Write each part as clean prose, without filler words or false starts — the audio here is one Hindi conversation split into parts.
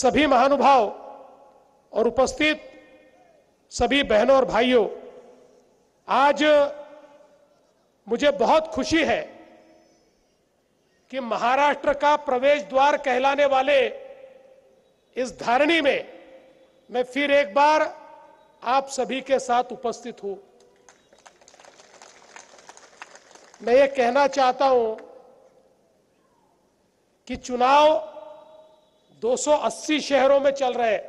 सभी महानुभाव और उपस्थित सभी बहनों और भाइयों, आज मुझे बहुत खुशी है कि महाराष्ट्र का प्रवेश द्वार कहलाने वाले इस धरणी में मैं फिर एक बार आप सभी के साथ उपस्थित हूं। मैं ये कहना चाहता हूं कि चुनाव 280 शहरों में चल रहे हैं।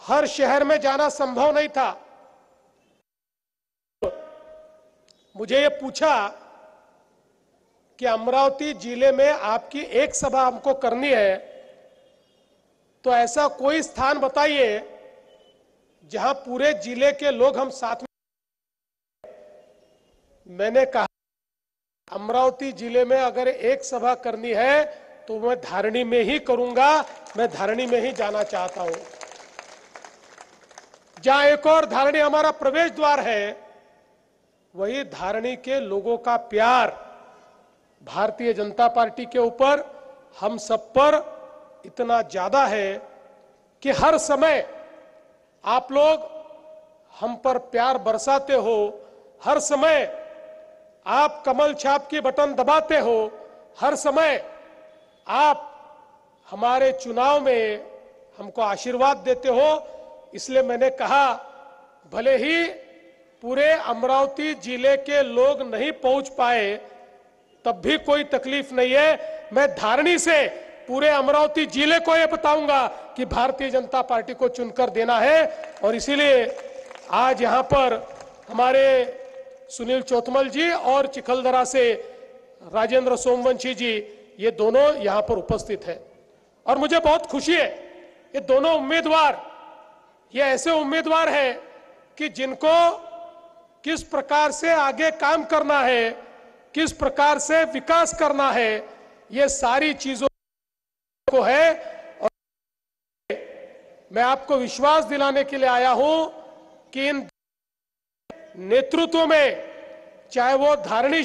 हर शहर में जाना संभव नहीं था। मुझे ये पूछा कि अमरावती जिले में आपकी एक सभा हमको करनी है, तो ऐसा कोई स्थान बताइए जहां पूरे जिले के लोग हम साथ में। मैंने कहा अमरावती जिले में अगर एक सभा करनी है तो मैं धारणी में ही करूंगा, मैं धारणी में ही जाना चाहता हूं। जहां एक और धारणी हमारा प्रवेश द्वार है, वही धारणी के लोगों का प्यार भारतीय जनता पार्टी के ऊपर, हम सब पर इतना ज्यादा है कि हर समय आप लोग हम पर प्यार बरसाते हो, हर समय आप कमल छाप की बटन दबाते हो, हर समय आप हमारे चुनाव में हमको आशीर्वाद देते हो। इसलिए मैंने कहा भले ही पूरे अमरावती जिले के लोग नहीं पहुंच पाए, तब भी कोई तकलीफ नहीं है। मैं धारणी से पूरे अमरावती जिले को यह बताऊंगा कि भारतीय जनता पार्टी को चुनकर देना है। और इसीलिए आज यहां पर हमारे सुनील चौतमल जी और चिखलदरा से राजेंद्र सोमवंशी जी, ये दोनों यहां पर उपस्थित हैं। और मुझे बहुत खुशी है, ये दोनों उम्मीदवार, ये ऐसे उम्मीदवार हैं कि जिनको किस प्रकार से आगे काम करना है, किस प्रकार से विकास करना है, ये सारी चीजों को है। और मैं आपको विश्वास दिलाने के लिए आया हूं कि इन नेतृत्व में, चाहे वो धारणी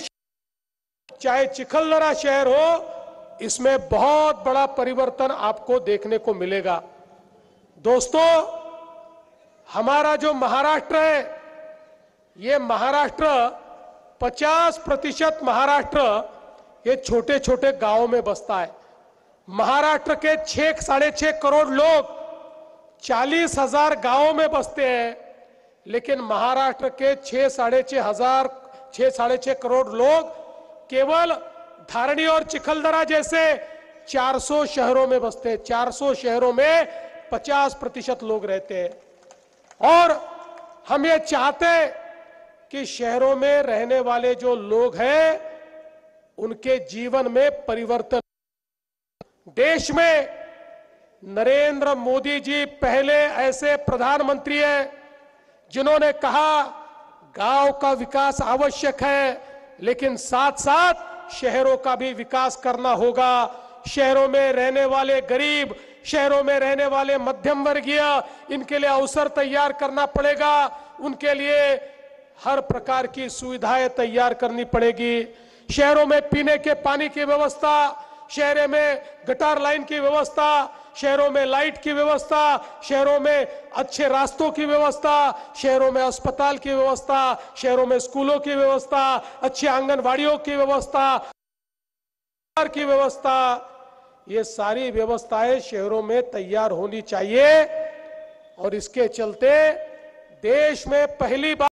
चाहे चिखलदरा शहर हो, इसमें बहुत बड़ा परिवर्तन आपको देखने को मिलेगा। दोस्तों, हमारा जो महाराष्ट्र है, ये महाराष्ट्र 50% महाराष्ट्र ये छोटे छोटे गांवों में बसता है। महाराष्ट्र के 6 साढ़े 6 करोड़ लोग 40,000 गांवों में बसते हैं, लेकिन महाराष्ट्र के 6 साढ़े 6 करोड़ लोग केवल धारणी और चिखलदरा जैसे 400 शहरों में बसते हैं। 400 शहरों में 50% लोग रहते हैं। और हम ये चाहते हैं कि शहरों में रहने वाले जो लोग हैं, उनके जीवन में परिवर्तन। देश में नरेंद्र मोदी जी पहले ऐसे प्रधानमंत्री हैं जिन्होंने कहा गांव का विकास आवश्यक है, लेकिन साथ साथ शहरों का भी विकास करना होगा। शहरों में रहने वाले गरीब, शहरों में रहने वाले मध्यम वर्गीय, इनके लिए अवसर तैयार करना पड़ेगा। उनके लिए हर प्रकार की सुविधाएं तैयार करनी पड़ेगी। शहरों में पीने के पानी की व्यवस्था, शहरों में गटार लाइन की व्यवस्था, शहरों में लाइट की व्यवस्था, शहरों में अच्छे रास्तों की व्यवस्था, शहरों में अस्पताल की व्यवस्था, शहरों में स्कूलों की व्यवस्था, अच्छे आंगनवाड़ियों की व्यवस्था की व्यवस्था, ये सारी व्यवस्थाएं शहरों में तैयार होनी चाहिए। और इसके चलते देश में पहली बार